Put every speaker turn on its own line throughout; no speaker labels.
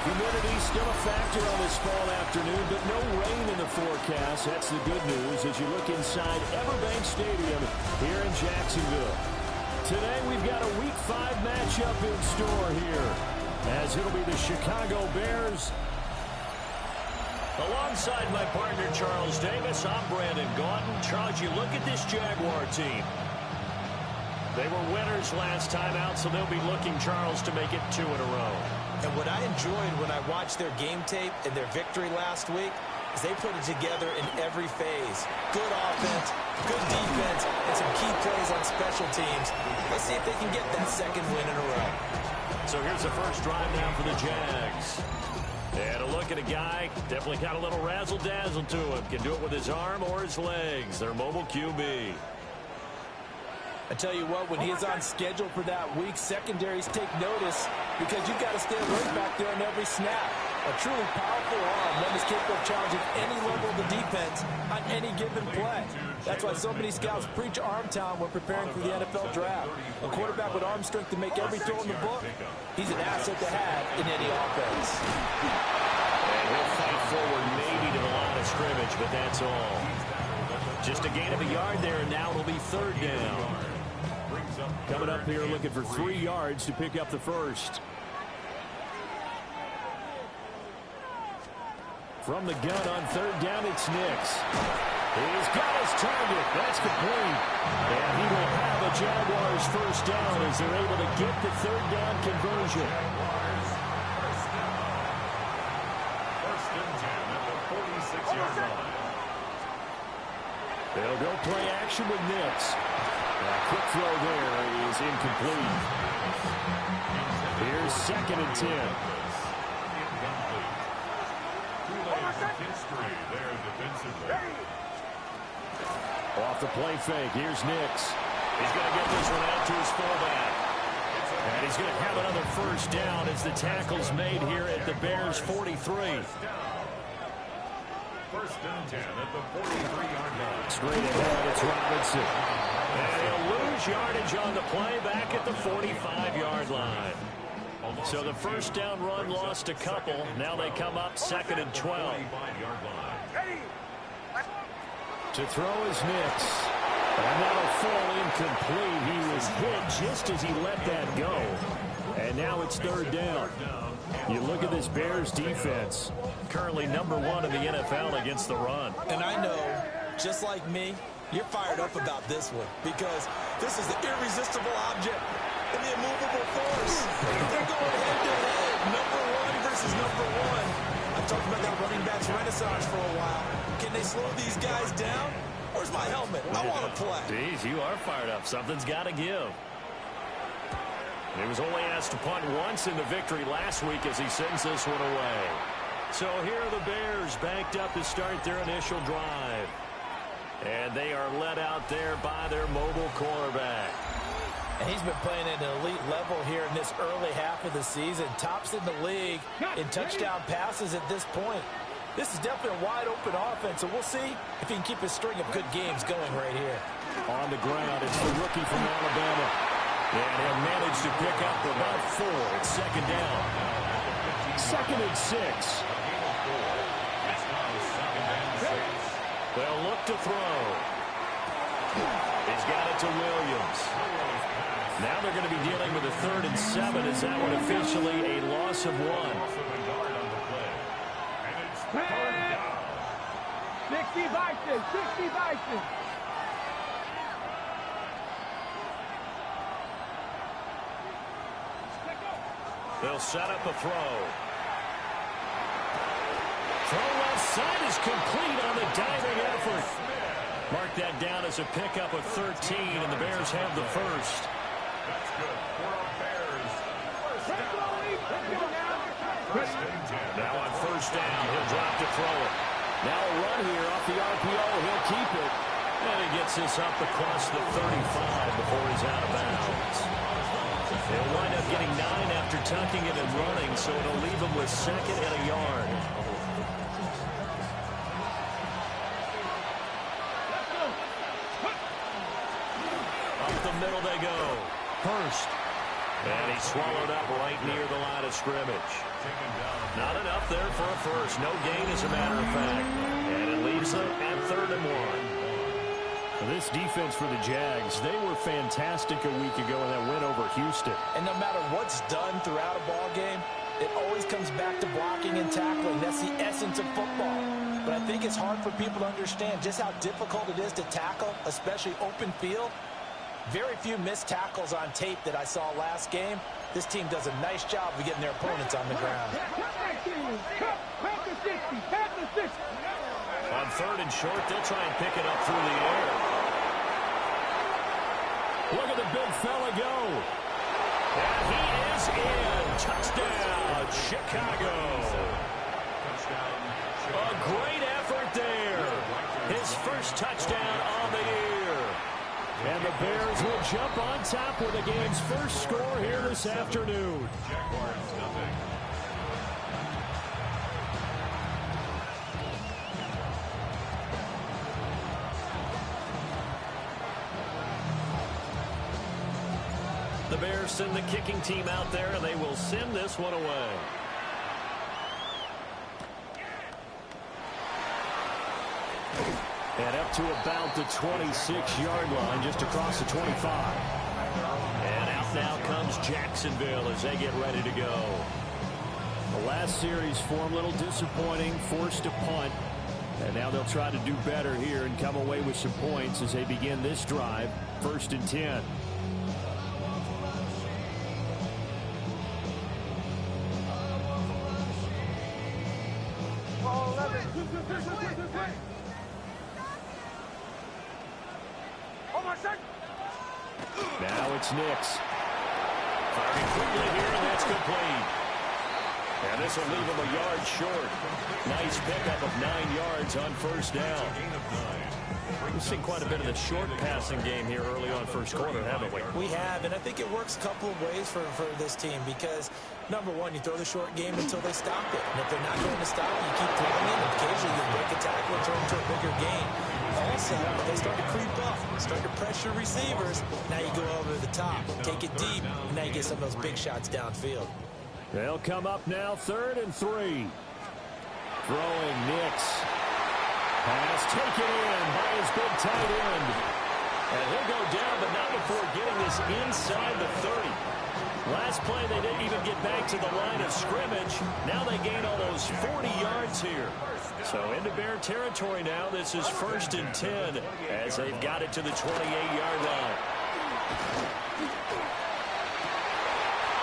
Humidity still a factor on this fall afternoon, but no rain in the forecast. That's the good news as you look inside Everbank Stadium here in Jacksonville. Today we've got a Week 5 matchup in store here, as it'll be the Chicago Bears. Alongside my partner Charles Davis, I'm Brandon Gaudin. Charles, you look at this Jaguar team. They were winners last time out, so they'll be looking, Charles, to make it 2 in a row.
And what I enjoyed when I watched their game tape and their victory last week is they put it together in every phase. Good offense, good defense, and some key plays on special teams. Let's see if they can get that second win in a row.
So here's the first drive now for the Jags. And a look at a guy, definitely got a little razzle-dazzle to him. Can do it with his arm or his legs. Their mobile QB.
I tell you what, when he is on schedule for that week, secondaries take notice because you've got to stay alert back there on every snap. A truly powerful arm, one that's capable of challenging any level of the defense on any given play. That's why so many scouts preach arm talent when preparing for the NFL draft. A quarterback with arm strength to make every throw in the book, he's an asset to have in any offense.
And he'll fight forward maybe to the line of scrimmage, but that's all. Just a gain of a yard there, and now it'll be 3rd down. Coming up here looking for 3 yards to pick up the first. From the gun on 3rd down, it's Nix. He's got his target. That's complete. And he will have a Jaguars first down as they're able to get the 3rd down conversion.
First and 10 at the 46-yard line.
They'll go play action with Nix. A quick throw there is incomplete. Here's 2nd and 10. Off the play fake. Here's Nix. He's going to get this one out to his fullback. And he's going to have another first down as the tackle's made here at the Bears' 43.
First and 10 at the 43-yard line.
Straight ahead, it's Robinson. And he'll lose yardage on the play back at the 45-yard line. So the first down run lost a couple. Now they come up 2nd and 12. To throw is Nix. And that'll fall incomplete. He was hit just as he let that go. And now it's 3rd down. You look at this Bears defense, currently number 1 in the NFL against the run.
And I know, just like me, you're fired up about this one because this is the irresistible object and the immovable force. They're going head-to-head, number 1 versus number 1. I've talked about that running backs renaissance for a while. Can they slow these guys down? Where's my helmet? I want to play.
Jeez, you are fired up. Something's got to give. He was only asked to punt once in the victory last week as he sends this one away. So here are the Bears banked up to start their initial drive. And they are led out there by their mobile quarterback.
And he's been playing at an elite level here in this early half of the season. Tops in the league in touchdown passes at this point. This is definitely a wide-open offense, so we'll see if he can keep his string of good games going right here.
On the ground, it's the rookie from Alabama. And he'll manage to pick up about 4. It's 2nd down. 2nd and 6. They'll look to throw. He's got it to Williams. Now they're going to be dealing with a 3rd and 7. Is that one officially a loss of 1?
60 Vikings, 60 Vikings.
They'll set up a throw. Throw left side is complete on the diving effort. Mark that down as a pickup of 13, and the Bears have the first.
That's good for our Bears. First down.
Now on 1st down, he'll drop to throw it. Now a run here off the RPO. He'll keep it. And he gets this up across the 35 before he's out of bounds. They'll wind up getting 9 after tucking it and running, so it'll leave him with 2nd and a yard. Up the middle they go. Hurst. And he's swallowed up right near the line of scrimmage. Not enough there for a first. No gain, as a matter of fact. And it leaves them at 3rd and 1.
This defense for the Jags, they were fantastic a week ago in that win over Houston.
And no matter what's done throughout a ball game, it always comes back to blocking and tackling. That's the essence of football. But I think it's hard for people to understand just how difficult it is to tackle, especially open field. Very few missed tackles on tape that I saw last game. This team does a nice job of getting their opponents on the ground.
On 3rd and short, they'll try and pick it up through the air.
Look at the big fella go.
And he is in. Touchdown, Chicago. A great effort there. His first touchdown on the year.
And the Bears will jump on top with the game's first score here this afternoon.
Jaguars nothing.
The Bears send the kicking team out there, and they will send this one away.
And up to about the 26-yard line, just across the 25.
And out now comes Jacksonville as they get ready to go.
The last series for them, a little disappointing, forced a punt. And now they'll try to do better here and come away with some points as they begin this drive, 1st and 10. Now it's Nix.
Firing quickly here, and that's complete. And this will leave him a yard short. Nice pickup of 9 yards on 1st down. We've seen quite a bit of the short passing game here early on 1st quarter, haven't we?
We have, and I think it works a couple of ways for this team because, number one, you throw the short game until they stop it. And if they're not going to stop it, you keep throwing it. Occasionally, you'll break a tackle and turn into a bigger gain. Also, if they start to creep up, start to pressure receivers, now you go over the top, take it deep, and now you get some of those big shots downfield.
They'll come up now, 3rd and 3. Throwing Nix. Pass taken in by his big tight end.
And he'll go down, but not before getting this inside the 30. Last play, they didn't even get back to the line of scrimmage. Now they gain almost 40 yards here. So into Bear territory now. This is 1st and 10 as they've got it to the 28-yard line.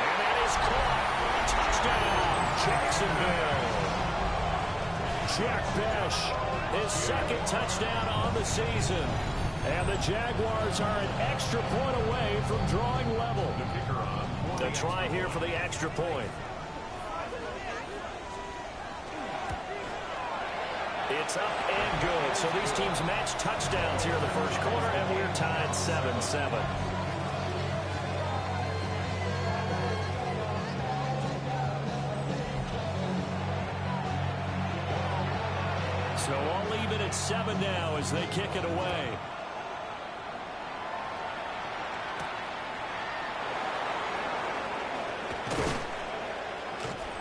And that is caught. Touchdown, Jacksonville.
Jack Besh,
His 2nd touchdown on the season.
and the Jaguars are an extra point away from drawing level.
The try here for the extra point. It's up and good. So these teams match touchdowns here in the 1st quarter, and we're tied 7-7. So all even at 7 now as they kick it away.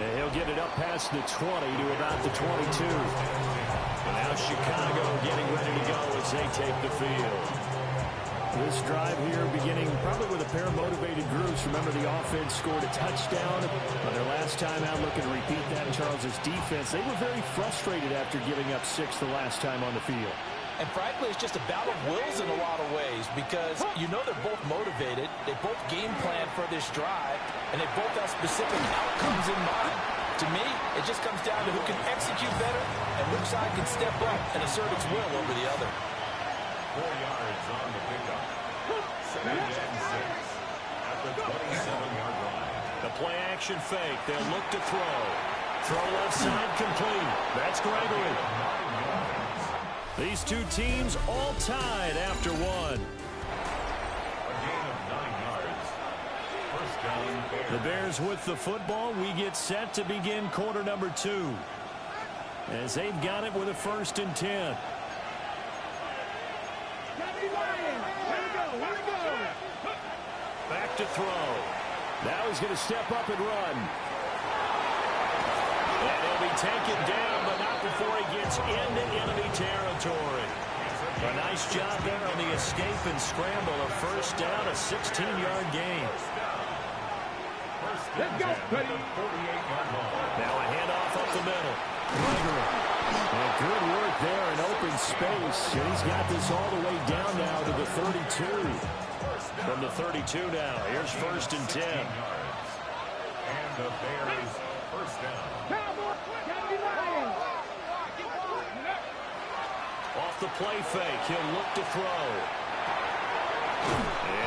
And he'll get it up past the 20 to about the 22.
And now Chicago getting ready to go as they take the field.
This drive here beginning probably with a pair of motivated groups. Remember, the offense scored a touchdown on their last time out, looking to repeat that in Charles's defense. They were very frustrated after giving up 6 the last time on the field.
And frankly, it's just a battle of wills in a lot of ways because you know they're both motivated. They both game plan for this drive, and they both have specific outcomes in mind. To me, it just comes down to who can execute better and which side can step up and assert its will over the other.
4 yards on the pickup. 7 and 6 at the 27-yard line.
The play action fake. They'll look to throw. Throw left side complete. That's Gregory. These two teams all tied after 1.
A gain of 9 yards. 1st down, Bears.
The Bears with the football. We get set to begin quarter number 2. As they've got it with a 1st and 10.
Way to go.
Back to throw.
Now he's going to step up and run.
And he'll be taken down, but not before he gets into enemy territory. A nice job there on the escape and scramble. A first down, a 16-yard gain.
Let's go, Cuddy.
Now a handoff up the middle.
And good work there in open space. And he's got this all the way down now to the 32.
From the 32 now, here's 1st and 10.
And the Bears first down.
Off the play fake, he'll look to throw.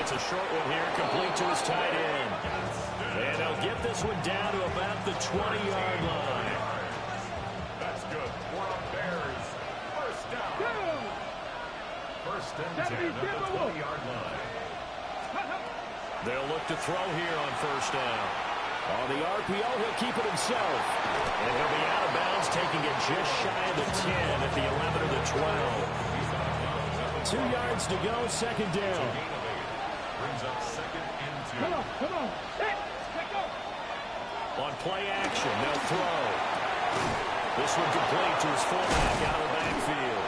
It's a short one here, complete to his tight end. And they'll get this one down to about the 20-yard line.
That's good for the Bears. First down. First and 10 at the 20-yard line.
They'll look to throw here on first down.
On the RPO, he'll keep it himself.
And he'll be out of bounds, taking it just shy of the 10 at the 11 or the 12.
2 yards to go, second down.
Brings up 2nd and 2.
Come on. Hey, let's go.
On play action, they'll throw. This one complete to his fullback out of the backfield.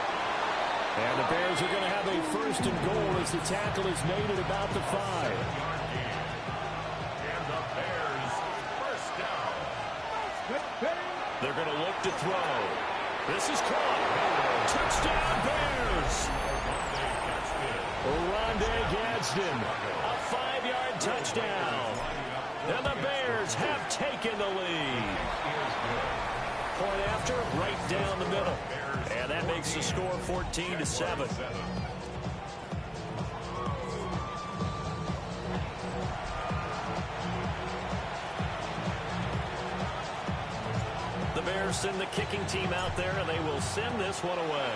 And the Bears are going to have a first and goal as the tackle is made at about the 5.
They're going to look to throw. This is caught. Touchdown, Bears. Rondé Gadsden, a 5-yard touchdown. And the Bears have taken the lead. Point after, right down the middle. And that makes the score 14-7. The Bears send the kicking team out there, and they will send this one away.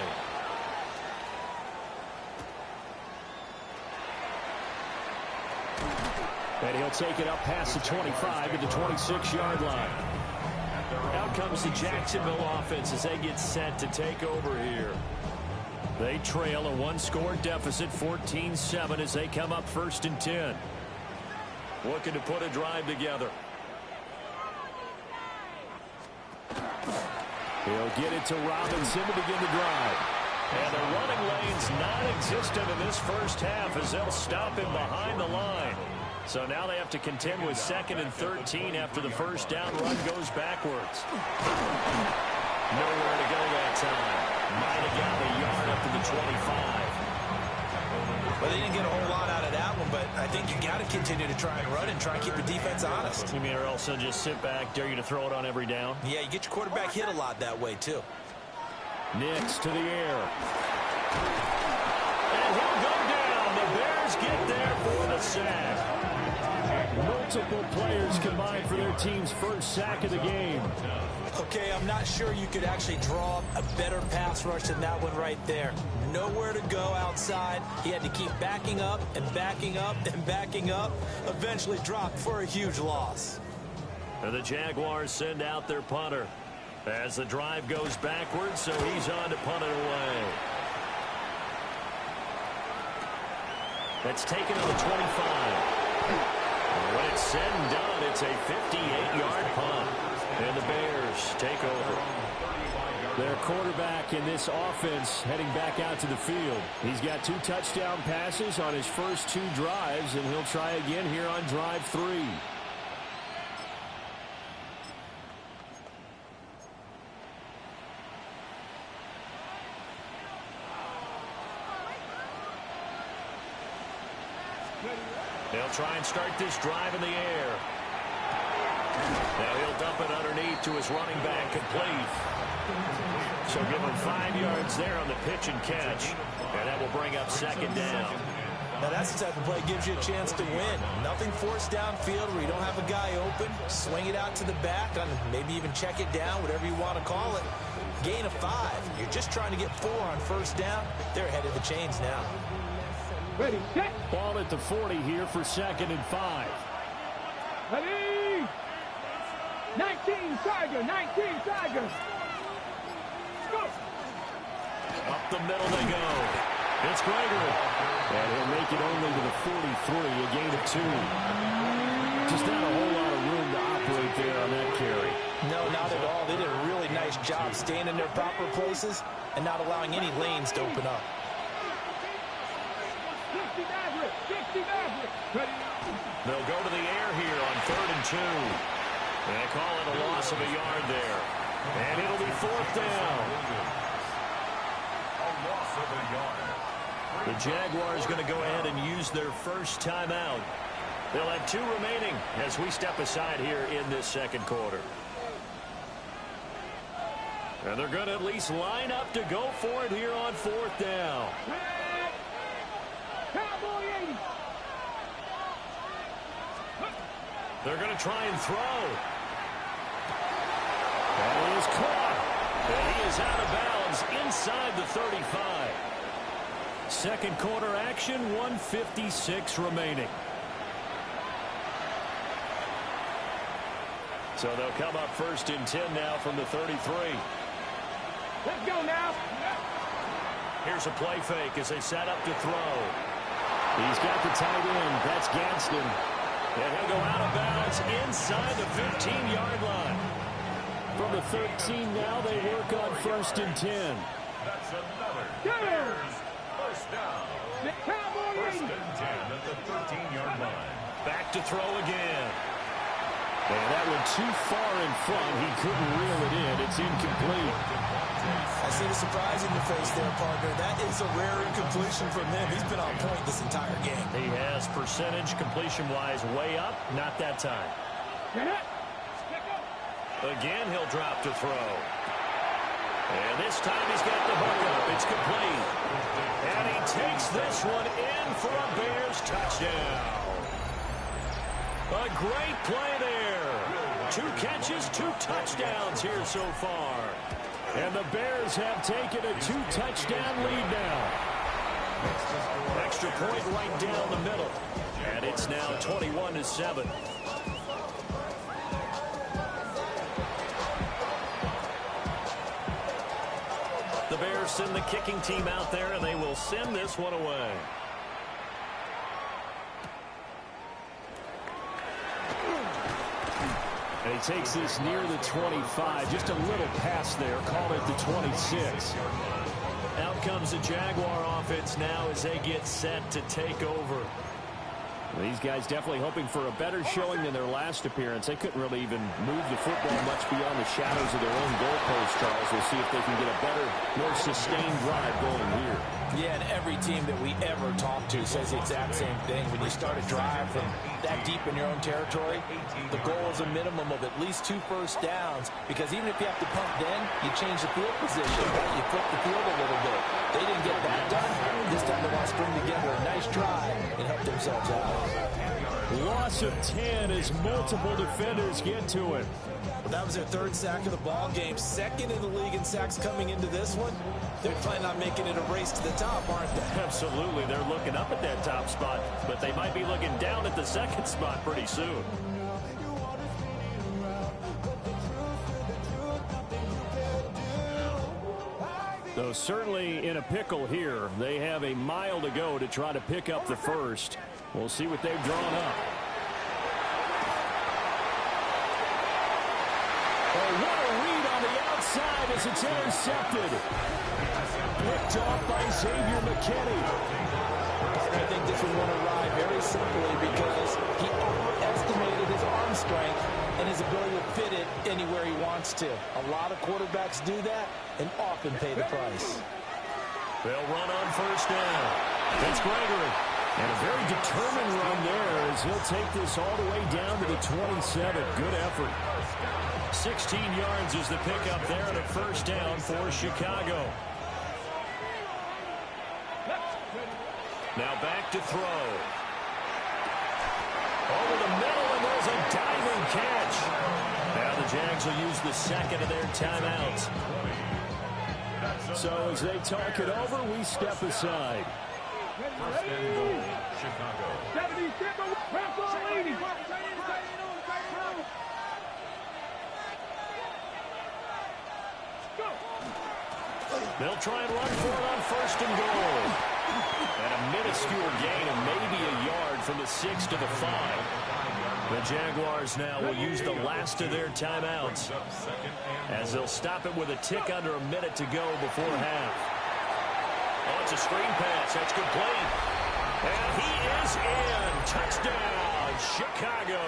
And he'll take it up past the 25 to the 26-yard line.
Out comes the Jacksonville offense as they get set to take over here. They trail a one-score deficit, 14-7, as they come up 1st and 10. Looking to put a drive together.
He'll get it to Robinson to begin the drive.
And the running lane's non-existent in this first half as they'll stop him behind the line. So now they have to contend with 2nd and 13 after the first down run goes backwards. Nowhere to go that time. Might have got a yard up to the 25.
Well, they didn't get a whole lot out of that one, but I think you got to continue to try and run and try and keep the defense honest.
You mean or else they'll just sit back, dare you to throw it on every down?
Yeah, you get your quarterback hit a lot that way, too.
Nix to the air.
And he'll go down. The Bears get there for the sack.
Multiple players combined for their team's first sack of the game.
Okay, I'm not sure you could actually draw a better pass rush than that one right there. Nowhere to go outside. He had to keep backing up and backing up and backing up. Eventually dropped for a huge loss.
And the Jaguars send out their punter as the drive goes backwards, so he's on to punt it away. That's taken on the 25. When it's said and done, it's a 58-yard punt. And the Bears take over.
Their quarterback in this offense heading back out to the field. He's got 2 touchdown passes on his first 2 drives, and he'll try again here on drive 3.
They'll try and start this drive in the air. Now he'll dump it underneath to his running back, complete. So give him 5 yards there on the pitch and catch, and that will bring up 2nd down.
Now that's the type of play that gives you a chance to win. Nothing forced downfield where you don't have a guy open. Swing it out to the back, and maybe even check it down, whatever you want to call it. Gain of 5. You're just trying to get 4 on first down. They're ahead of the chains now.
Ready, set.
Ball at the 40 here for 2nd and 5.
Ready. 19 Tigers, 19 Tigers. Go.
Up the middle they go. It's Gregory.
And he'll make it only to the 43, a gain of 2. Just not a whole lot of room to operate there on that carry.
No, not at all. They did a really nice job staying in their proper places and not allowing any lanes to open up.
60 Maverick. 60 Maverick. Ready.
They'll go to the air here on 3rd and 2. They call it a loss of a yard there. And it'll be 4th down.
A loss of a yard.
The Jaguars going to go ahead and use their first timeout. They'll have 2 remaining as we step aside here in this second quarter. And they're going to at least line up to go for it here on 4th down.
Cowboy 80.
They're going to try and throw. That is caught. And he is out of bounds inside the 35. Second quarter action, 1:56 remaining. So they'll come up 1st and 10 now from the 33.
Let's go now.
Here's a play fake as they set up to throw.
He's got the tight end. That's Gadsden.
And he'll go out of bounds inside the 15-yard line.
From the 13 now, they work on 1st and 10.
That's another Bears first down.
The Cowboy
1st
80.
and 10 at the 13-yard line.
Back to throw again.
And that one too far in front. He couldn't reel it in. It's incomplete.
I see the surprise in your face there, partner. That is a rare incompletion from him. He's been on point this entire game.
He has percentage completion-wise way up. Not that time. Again, he'll drop to throw. And this time he's got the hook up. It's complete. And he takes this one in for a Bears touchdown. A great play there. 2 catches, 2 touchdowns here so far.
And the Bears have taken a 2-touchdown lead now.
Extra point right down the middle. And it's now 21-7. The Bears send the kicking team out there, and they will send this one away.
And he takes this near the 25. Just a little pass there. Call it the 26.
Out comes the Jaguar offense now as they get set to take over.
These guys definitely hoping for a better showing than their last appearance. They couldn't really even move the football much beyond the shadows of their own goalpost, Charles. We'll see if they can get a better, more sustained drive going here.
Yeah, and every team that we ever talk to says the exact same thing. When you start a drive from that deep in your own territory, the goal is a minimum of at least 2 first downs, because even if you have to punt then, you change the field position, right? You flip the field a little bit. They didn't get that done. This time they want to string together a nice drive and help themselves out.
Loss of 10 as multiple defenders get to it.
That was their 3rd sack of the ball game. 2nd in the league in sacks coming into this one. They're planning on making it a race to the top, aren't they?
Absolutely. They're looking up at that top spot, but they might be looking down at the 2nd spot pretty soon.
Though certainly in a pickle here. They have a mile to go to try to pick up the first. We'll see what they've drawn up. Oh, what a read on the outside as it's intercepted. Picked off by Xavier McKinney.
I think this would want to ride very simply because he overestimated his arm strength and his ability to fit it anywhere he wants to. A lot of quarterbacks do that and often pay the price.
They'll run on 1st down. That's Gregory.
And a very determined run there as he'll take this all the way down to the 27. Good effort.
16 yards is the pickup there and a 1st down for Chicago. Now back to throw. Over the middle, and there's a diving catch. Now the Jags will use the 2nd of their timeouts.
So as they talk it over, we step aside.
1st and goal, Chicago.
80.
They'll try and run for it on 1st and goal. And a minuscule gain of maybe a yard from the 6 to the 5. The Jaguars now will use the last of their timeouts as they'll stop it with a tick under a minute to go before half. Oh, it's a screen pass. That's complete. And he is in. Touchdown, Chicago.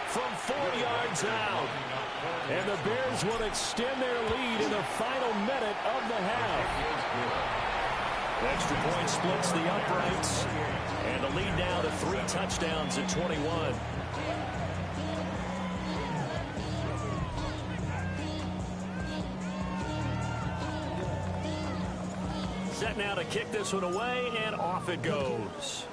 From 4 yards out. And the Bears will extend their lead in the final minute of the half. Extra point splits the uprights. And the lead now to 3 touchdowns at 21. Set now to kick this one away, and off it goes.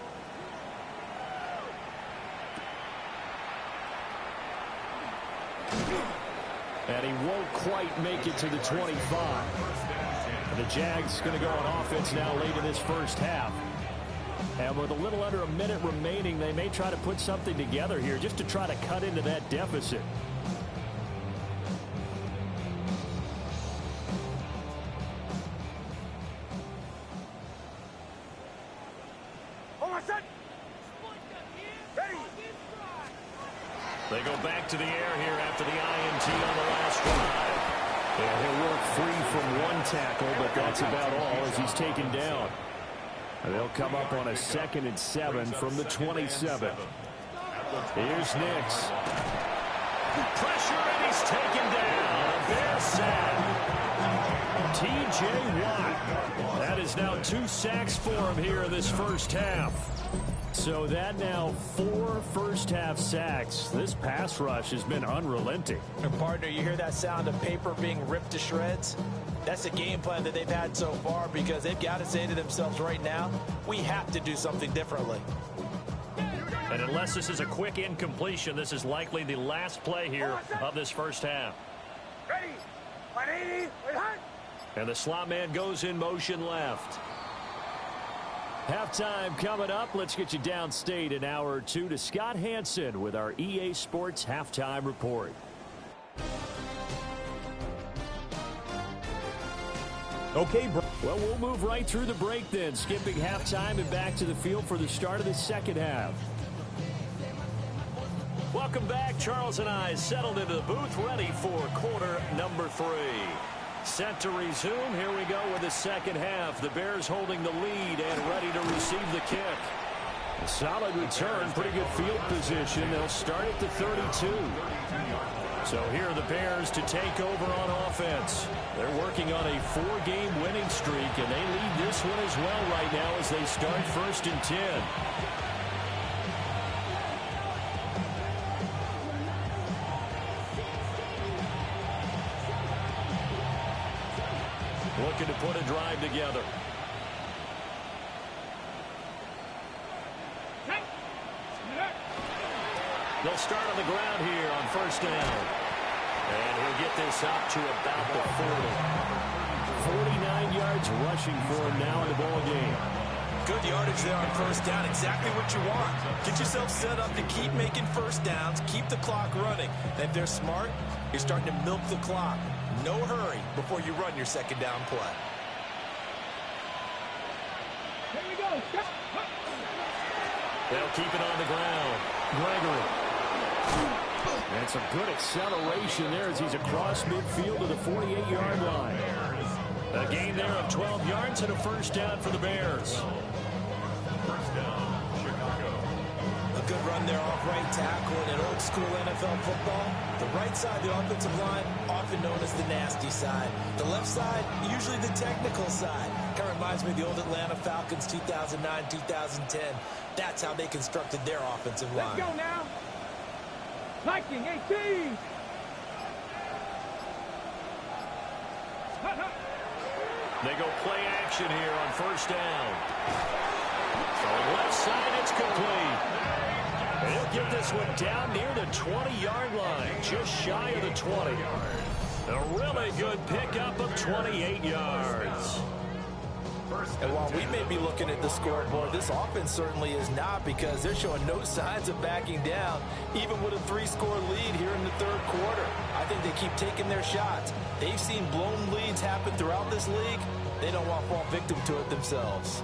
And he won't quite make it to the 25. The Jags going to go on offense now late in this first half. And with a little under a minute remaining, they may try to put something together here just to try to cut into that deficit. They go back to the air here after the INT on the last drive. Yeah, he'll work free from one tackle, but that's about all as he's taken down. They'll come up on a 2nd and 7 from the 27. Here's Nix. Pressure, and he's taken down. A Bear sack. T.J. Watt. That is now 2 sacks for him here in this first half. So that now 4 first-half sacks. This pass rush has been unrelenting.
And partner, you hear that sound of paper being ripped to shreds? That's the game plan that they've had so far because they've got to say to themselves right now, we have to do something differently.
And unless this is a quick incompletion, this is likely the last play here of this first half.
Ready. 180.
And the slot man goes in motion left.
Halftime coming up. Let's get you downstate an hour or two to Scott Hansen with our EA Sports Halftime Report.
Okay, bro.
Well, we'll move right through the break then, skipping halftime and back to the field for the start of the second half.
Welcome back. Charles and I settled into the booth, ready for quarter number 3. Set to resume. Here we go with the second half. The Bears holding the lead and ready to receive the kick. A solid return, pretty good field position. They'll start at the 32. So here are the Bears to take over on offense. They're working on a 4-game winning streak, and they lead this one as well right now as they start 1st and 10. Looking to put a drive together. They'll start on the ground here on 1st down. And he'll get this up to about the 40.
49 yards rushing for him now in the ball game.
Good yardage there on 1st down. Exactly what you want. Get yourself set up to keep making 1st downs. Keep the clock running. And if they're smart, you're starting to milk the clock. No hurry before you run your 2nd down play.
Here we go.
They'll keep it on the ground. Gregory.
And some good acceleration there as he's across midfield to the 48-yard line.
A gain there of 12 yards and a 1st down for the Bears.
1st down, Chicago.
A good run there off right tackle in an old-school NFL football. The right side of the offensive line, often known as the nasty side. The left side, usually the technical side. Kind of reminds me of the old Atlanta Falcons 2009, 2010. That's how they constructed their offensive line.
Let's go now. Viking 18.
They go play action here on 1st down. On the left side, it's complete. They'll get this one down near the 20-yard line, just shy of the 20. A really good pickup of 28 yards.
And while we may be looking at the scoreboard, this offense certainly is not because they're showing no signs of backing down, even with a 3-score lead here in the 3rd quarter. I think they keep taking their shots. They've seen blown leads happen throughout this league. They don't want to fall victim to it themselves.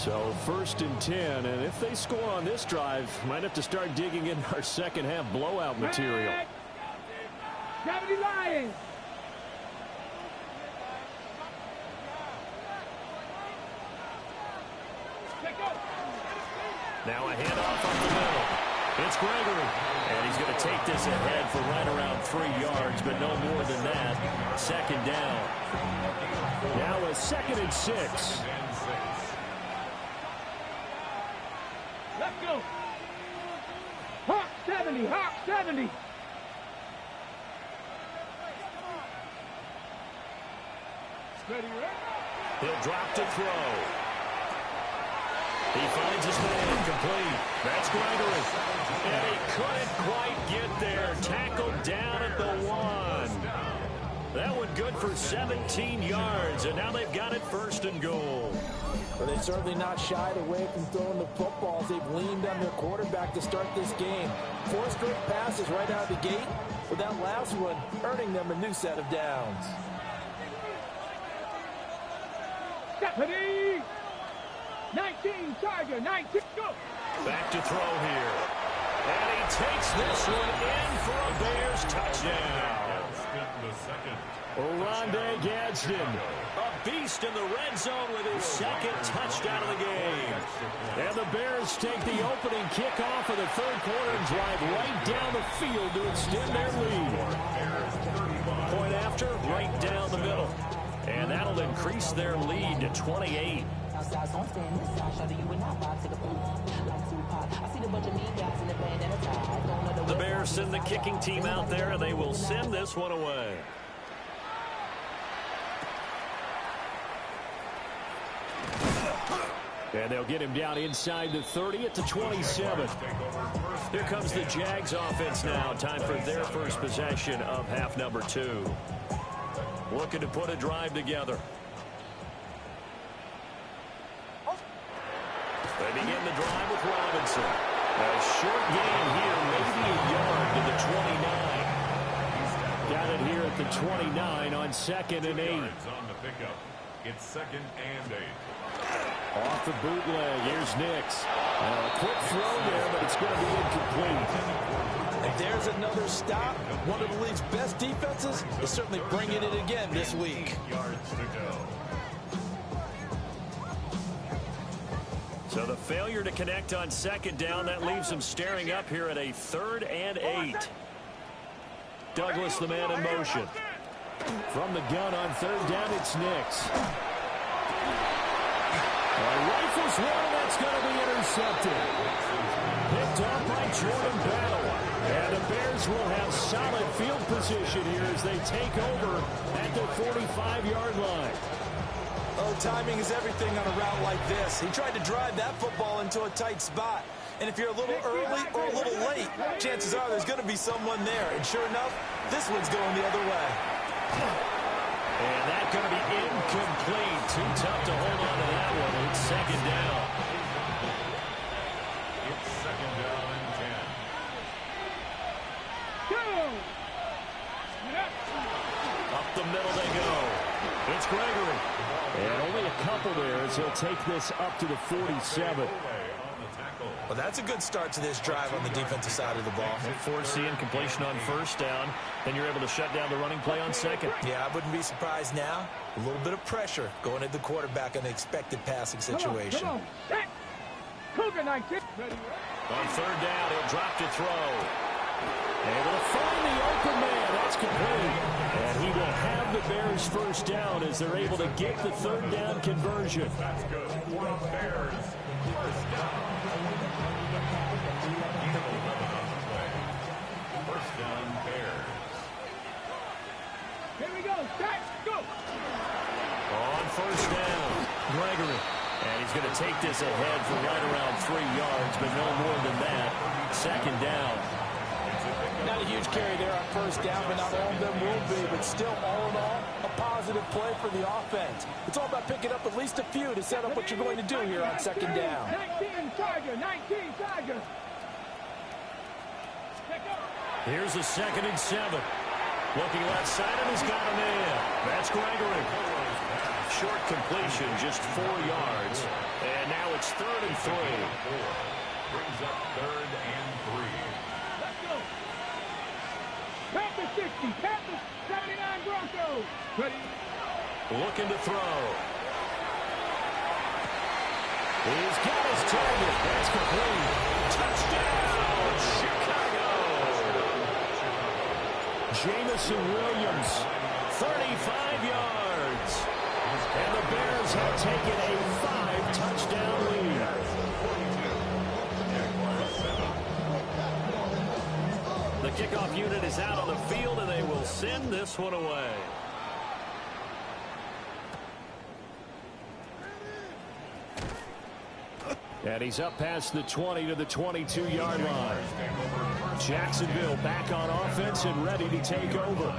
So 1st and 10, and if they score on this drive, might have to start digging in our second half blowout material.
70 Lions.
Now a handoff up the middle. It's Gregory. And he's going to take this ahead for right around 3 yards, but no more than that. 2nd down.
Now a 2nd and 6.
Let's go. Hawk 70. Hawk 70. Ready, right?
He'll drop to throw. He finds his man complete. That's Gregory. And he couldn't quite get there. Tackled down at the 1. That one good for 17 yards. And now they've got it 1st and goal.
But they've certainly not shied away from throwing the footballs. They've leaned on their quarterback to start this game. 4 straight passes right out of the gate, with that last one earning them a new set of downs.
Stephanie! 19, Charger, 19, go!
Back to throw here. And he takes this one in for a Bears touchdown.
Oronde Gadsden.
A beast in the red zone with his 2nd touchdown of the game.
And the Bears take the opening kickoff of the 3rd quarter and drive right down the field to extend their lead.
Point after, right down the middle. And that'll increase their lead to 28. The Bears send the kicking team out there, and they will send this one away.
And they'll get him down inside the 30 at the 27.
Here comes the Jags offense now. Time for their first possession of half number 2. Looking to put a drive together. They begin the drive with Robinson. A short gain here, maybe a yard to the 29.
Got it here at the 29 on 2nd and 8.
On the pickup. It's 2nd and 8.
Off the bootleg, here's Nix. A quick throw there, but it's going to be incomplete.
And there's another stop. One of the league's best defenses is certainly bringing it again this week.
Yards to go.
So the failure to connect on 2nd down, that leaves them staring up here at a 3rd and 8. Douglas, the man in motion.
From the gun on 3rd down, it's Nix. Rifles one, and that's going to be intercepted. Picked off by Jordan Battle. And the Bears will have solid field position here as they take over at the 45-yard line.
Oh, timing is everything on a route like this. He tried to drive that football into a tight spot. And if you're a little early or a little late, chances are there's going to be someone there. And sure enough, this one's going the other way.
And that's going to be incomplete. Too tough to hold on to that one. It's 2nd down.
It's 2nd down and 10.
Up the middle they go. It's Gregory.
And only a couple there as he'll take this up to the 47.
Well, that's a good start to this drive on the defensive side of the ball.
Force the incompletion on 1st down. Then you're able to shut down the running play on 2nd.
Yeah, I wouldn't be surprised now. A little bit of pressure going at the quarterback in the expected passing situation.
Come on. Cougar 19. Ready,
On 3rd down, he'll drop to throw.
Able to find the open man. That's complete. And he will have the Bears 1st down as they're able to get the 3rd down conversion.
That's good. For the Bears. 1st down. 1st down, Bears.
Here we go. Start. Go.
On 1st down, Gregory. And he's going to take this ahead for right around 3 yards, but no more than that. 2nd down.
Not a huge carry there on 1st down, but not all of them will be. But still, all in all, a positive play for the offense. It's all about picking up at least a few to set up what you're going to do here on 2nd down.
19 Charger. 19 Charger.
Here's a 2nd and 7. Looking left side, and he's got a man. That's Gregory. Short completion, just 4 yards. And now it's 3rd and 3.
Brings up 3rd and 3.
Let's go. Panthers 60. Panthers 79 Broncos. Ready.
Looking to throw. He's got his target. That's complete. Touchdown, Chicago. Jamison Williams, 35 yards. And the Bears have taken a 5-touchdown lead. The kickoff unit is out on the field, and they will send this one away. And he's up past the 20 to the 22-yard line. Jacksonville back on offense and ready to take over.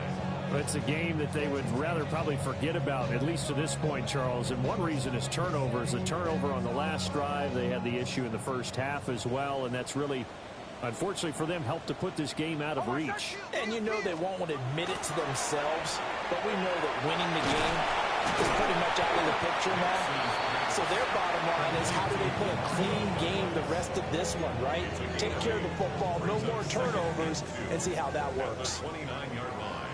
It's a game that they would rather probably forget about, at least to this point, Charles. And one reason is turnovers. The turnover on the last drive, they had the issue in the first half as well, and that's really, unfortunately for them, helped to put this game out of reach.
And you know they won't want to admit it to themselves, but we know that winning the game is pretty much out of the picture now. So their bottom line is, how do they play a clean game the rest of this one, right? Take care of the football, no more turnovers, and see how that works.
29-yard line.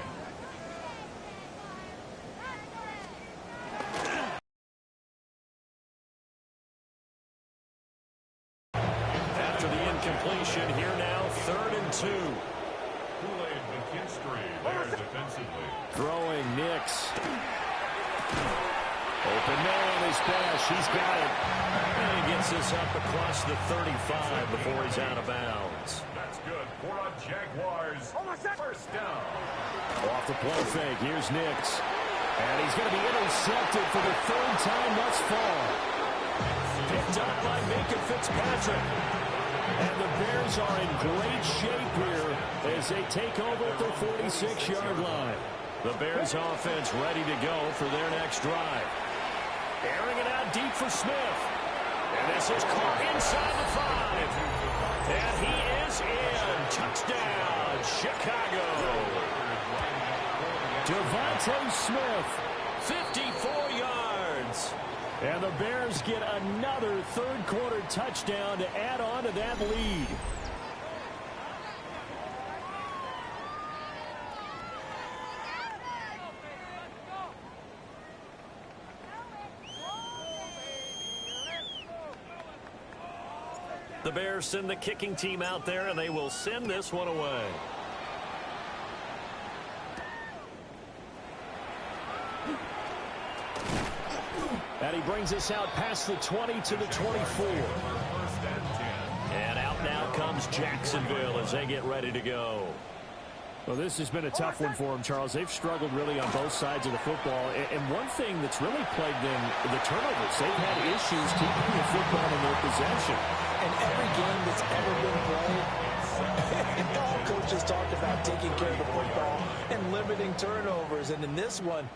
Completion here now, 3rd and 2.
Kool-Aid McKinstry there defensively.
Throwing Nix. Open man is Bash. He's got it. And he gets this up across the 35 before he's out of bounds.
That's good for a Jaguars. First down.
Off the play fake. Here's Nix. And he's going to be intercepted for the 3rd time thus far. Picked up by Minka Fitzpatrick. And the Bears are in great shape here as they take over at their 46-yard line. The Bears offense ready to go for their next drive. Airing it out deep for Smith. And this is caught inside the 5. And he is in. Touchdown, Chicago. Devontae Smith, 54 yards. And the Bears get another 3rd quarter touchdown to add on to that lead. The Bears send the kicking team out there, and they will send this one away. And he brings us out past the 20 to the 24. And out now comes Jacksonville as they get ready to go.
Well, this has been a tough one for them, Charles. They've struggled really on both sides of the football. And one thing that's really plagued them, the turnovers. They've had issues keeping the football in their possession.
And every game that's ever been played, all coaches talked about taking care of the football and limiting turnovers. And in this one,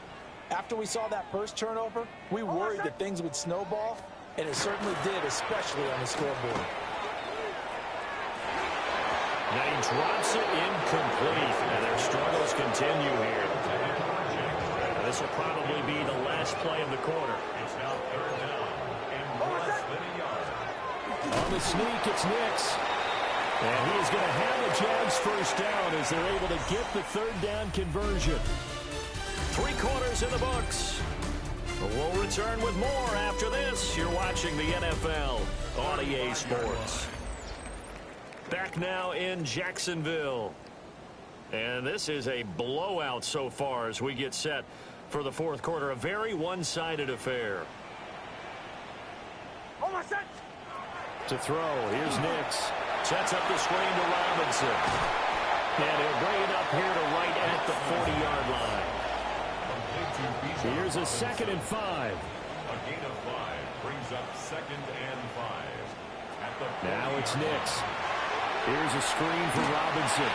after we saw that first turnover, we worried that things would snowball, and it certainly did, especially on the scoreboard.
Now he drops it incomplete, and their struggles continue here. This will probably be the last play of the quarter.
It's now 3rd down and less than a yard.
On the sneak, it's Nix. And he is going to have the Jags first down as they're able to get the 3rd down conversion. 3 quarters in the books. We'll return with more after this. You're watching the NFL on EA Sports. Back now in Jacksonville. And this is a blowout so far as we get set for the 4th quarter. A very one-sided affair. To throw, here's Nix. Sets up the screen to Robinson. And he'll bring it up here to right at the 40-yard line. Here's a 2nd and 5.
A gain of 5 brings up 2nd and 5.
Now it's Nix. Here's a screen for Robinson.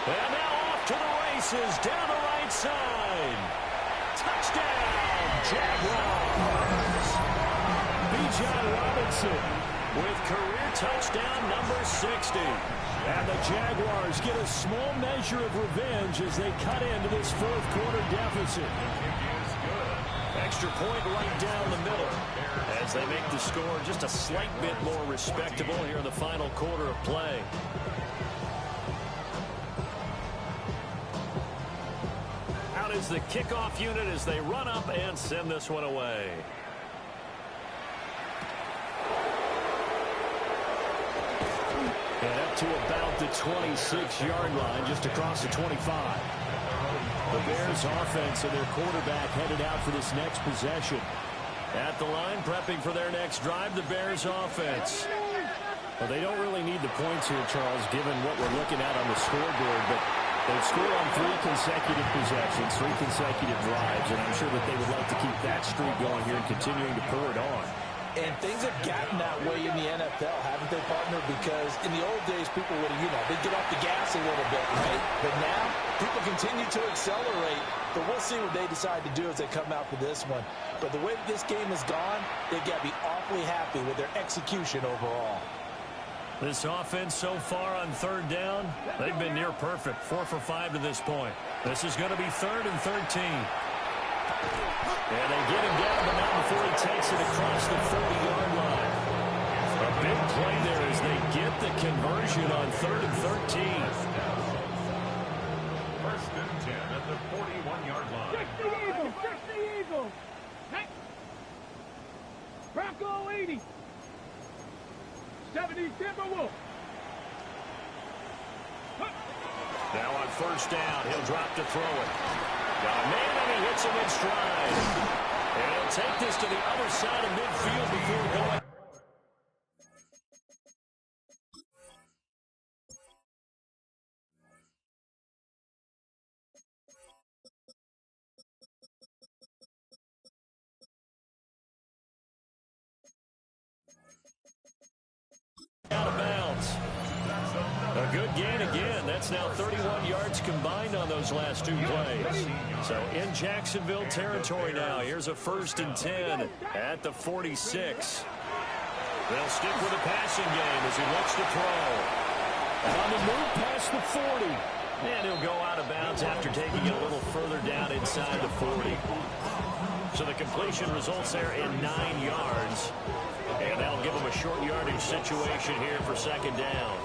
And now off to the races down the right side. Touchdown, Jaguars. Bijan Robinson with career touchdown number 60. And the Jaguars get a small measure of revenge as they cut into this 4th quarter deficit.
The kick is good.
extra point right down the middle as they make the score just a slight bit more respectable here in the final quarter of play. Out is the kickoff unit as they run up and send this one away. And up to about the 26-yard line, just across the 25. The Bears offense and their quarterback headed out for this next possession. At the line, prepping for their next drive, the Bears offense. Well, they don't really need the points here, Charles, given what we're looking at on the scoreboard, but they've scored on 3 consecutive possessions, 3 consecutive drives, and I'm sure that they would like to keep that streak going here and continuing to pour it on.
And things have gotten that way in the NFL, haven't they, partner? Because in the old days, people would have, they'd get off the gas a little bit, right? But now, people continue to accelerate. But we'll see what they decide to do as they come out for this one. But the way this game has gone, they've got to be awfully happy with their execution overall.
This offense so far on third down, they've been near perfect. 4 for 5 to this point. This is going to be 3rd and 13. And they get him down, but not before he takes it across the 40-yard line. A big play there as they get the conversion on 3rd and 13.
1st and 10 at the 41-yard line.
60 Eagles! 60 Eagles! Hey. Bronco 80! 70 Timberwolves!
Now on 1st down, he'll drop to throw it. Got a man, and he hits him in stride. And he'll take this to the other side of midfield before going. Out of bounds. A good gain again. That's now 31 yards combined on those last 2 plays. So in Jacksonville territory now. Here's a 1st and 10 at the 46. They'll stick with the passing game as he looks to throw. And on the move past the 40. And he'll go out of bounds after taking it a little further down inside the 40. So the completion results there in 9 yards. And that'll give him a short yardage situation here for 2nd down.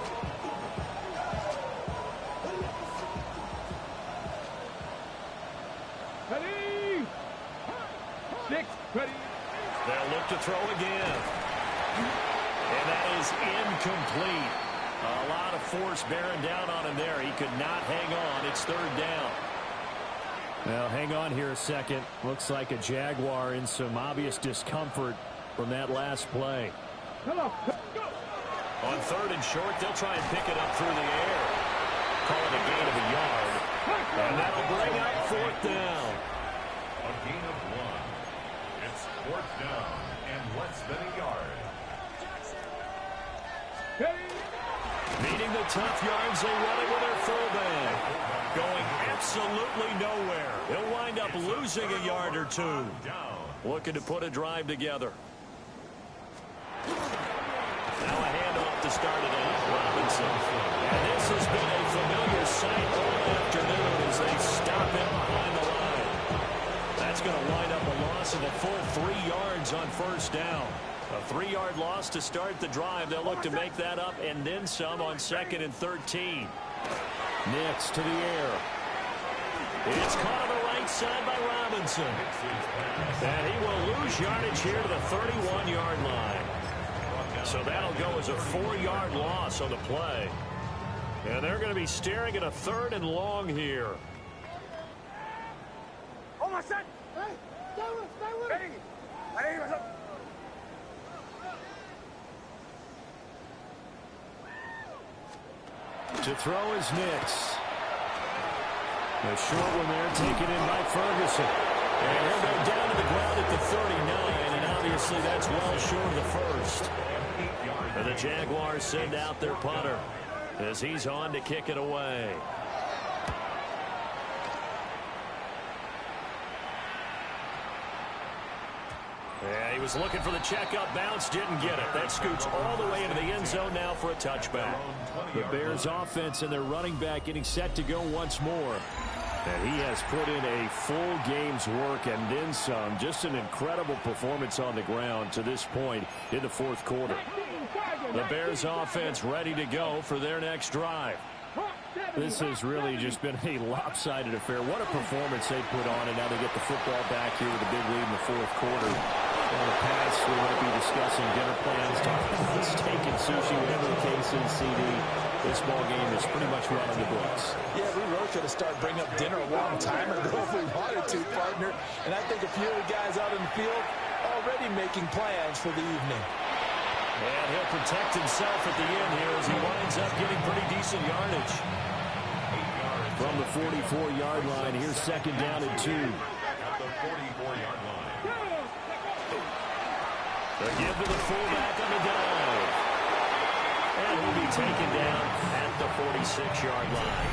Ready! 6, ready!
They'll look to throw again. And that is incomplete. A lot of force bearing down on him there. He could not hang on. It's 3rd down.
Well, hang on here a second. Looks like a Jaguar in some obvious discomfort from that last play.
Come on, go!
On 3rd and short, they'll try and pick it up through the air. Call it a gain of a yard. And that'll bring up 4th down.
A gain of 1. It's 4th down and less than a yard.
Needing the tough yards, they run it with their fullback. Going absolutely nowhere. He'll wind up losing a yard or 2. Looking to put a drive together. Now a handoff to start it out. Robinson. And this has been a familiar sight all afternoon as they stop him behind the line. That's going to wind up a loss of a full 3 yards on 1st down. A 3-yard loss to start the drive. They'll look to make that up and then some on 2nd and 13.
Nix to the air.
It's caught on the right side by Robinson. And he will lose yardage here to the 31-yard line. So that'll go as a 4-yard loss on the play. And they're going to be staring at a 3rd and long here.
Oh, my son! Hey, stay with me! Hey, what's up?
To throw is Nix. The short one there taken in by Ferguson.
And he'll go down to the ground at the 39, and obviously that's well short of the 1st. And the Jaguars send out their punter as he's on to kick it away. Yeah, he was looking for the checkup bounce, didn't get it. That scoots all the way into the end zone now for a touchback.
The Bears offense and their running back getting set to go once more. And he has put in a full game's work and then some. Just an incredible performance on the ground to this point in the fourth quarter.
The Bears offense ready to go for their next drive.
This has really just been a lopsided affair. What a performance they put on, and now they get the football back here with a big lead in the fourth quarter. In the past, we might be discussing dinner plans, talking about steak and sushi, whatever the case is, CD. This ball game is pretty much run on the books.
Yeah, we really should have started bringing up dinner a long time ago if we wanted to, partner. And I think a few of the guys out in the field already making plans for the evening.
And he'll protect himself at the end here as he winds up getting pretty decent yardage.
From the 44-yard line, here's second down and 2.
At the 44-yard line.
The give to the fullback on the dive. And he'll be taken down at the 46-yard line.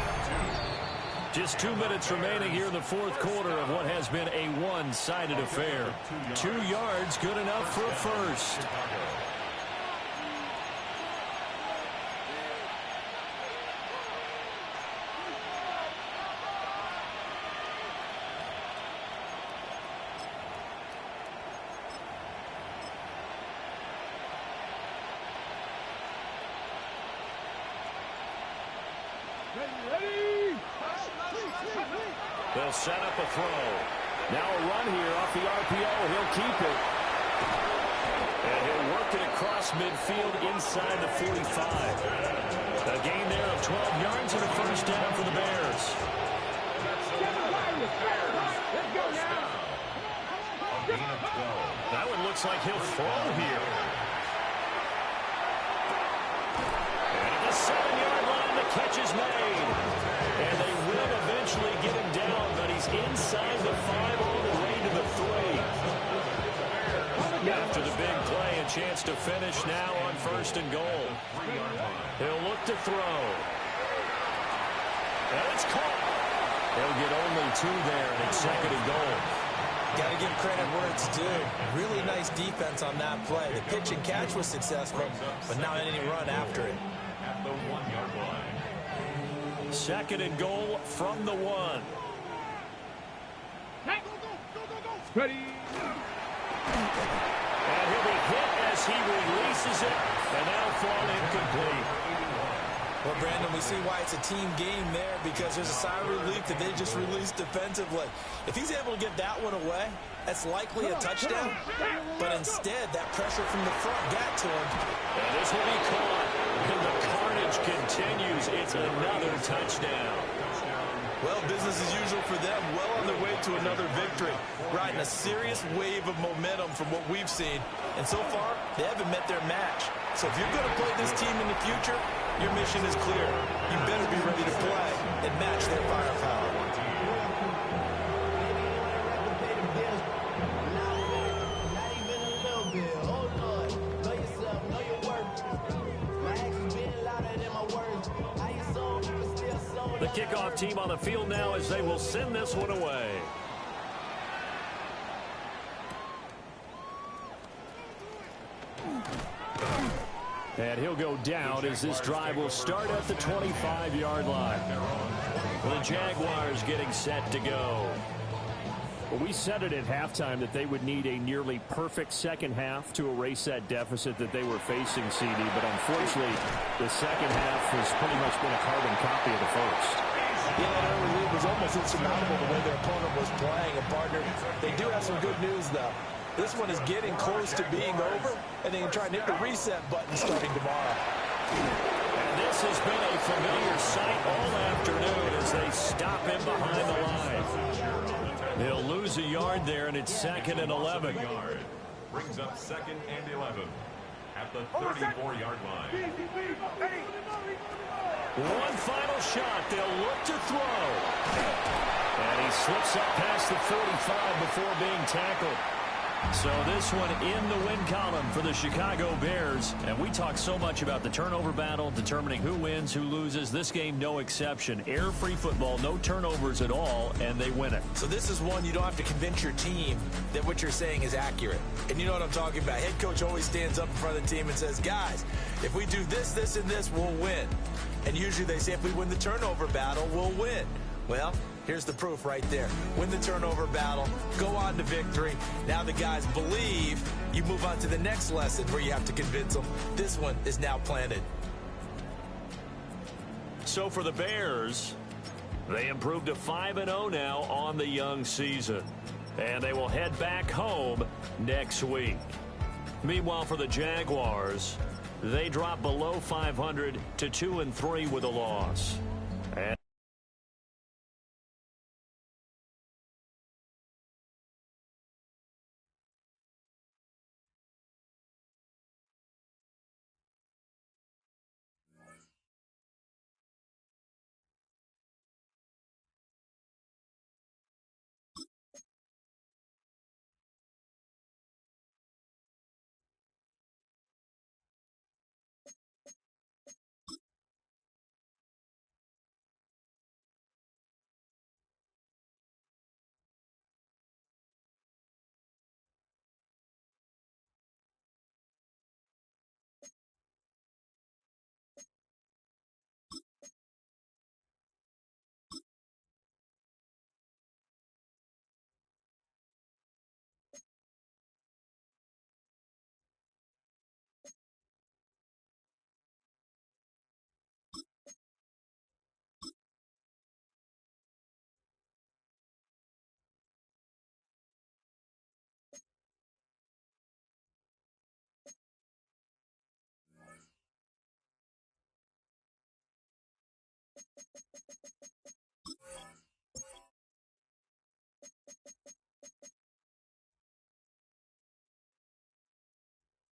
Just 2 minutes remaining here in the fourth quarter of what has been a one-sided affair. 2 yards, good enough for a first. They'll set up a throw. Now a run here off the RPO. He'll keep it. And he'll work it across midfield inside the 45. A gain there of 12 yards and a first down for the Bears. That one looks like he'll throw here. And at the 7-yard line, the catch is made. And they will eventually get him down, but he's inside the 5 all the way to the 3. After the big play, a chance to finish now on first and goal. He'll look to throw. And it's caught. They'll get only 2 there, and it's second and goal.
Got to give credit where it's due. Really nice defense on that play. The pitch and catch was successful, but not any run after it.
At the 1-yard line.
Second and goal from the 1.
Ready.
And he'll be hit as he releases it, and that'll fall incomplete.
Well, Brandon, we see why it's a team game there, because there's a sigh of relief that they just released defensively. If he's able to get that one away, that's likely a touchdown. But instead, that pressure from the front got to him.
And this will be caught, and the carnage continues. It's another touchdown.
Well, business as usual for them, well on their way to another victory. Riding a serious wave of momentum from what we've seen. And so far, they haven't met their match. So if you're going to play this team in the future, your mission is clear. You better be ready to play and match their firepower.
The kickoff team on the field now as they will send this one away. And he'll go down as this drive will start at the 25-yard line. The Jaguars getting set to go.
Well, we said it at halftime that they would need a nearly perfect second half to erase that deficit that they were facing, CD. But unfortunately, the second half has pretty much been a carbon copy of the first.
Yeah, that early lead was almost insurmountable the way their opponent was playing. And, partner, they do have some good news, though. This one is getting close to being over, and they can try and hit the reset button starting tomorrow.
And this has been a familiar sight all afternoon as they stop him behind the line. They'll lose a yard there, and it's second and 11.
Brings up second and 11 at the 34-yard line.
One final shot. They'll look to throw. And he slips up past the 45 before being tackled. So this one in the win column for the Chicago Bears. And we talk so much about the turnover battle, determining who wins, who loses. This game, no exception. Air-free football, no turnovers at all, and they win it.
So this is one you don't have to convince your team that what you're saying is accurate. And you know what I'm talking about. Head coach always stands up in front of the team and says, guys, if we do this, this, and this, we'll win. And usually they say if we win the turnover battle, we'll win. Well, here's the proof right there. Win the turnover battle, go on to victory. Now the guys believe. You move on to the next lesson where you have to convince them. This one is now planted.
So for the Bears, they improved to 5-0 now on the young season. And they will head back home next week. Meanwhile, for the Jaguars, they drop below 500 to 2-3 with a loss.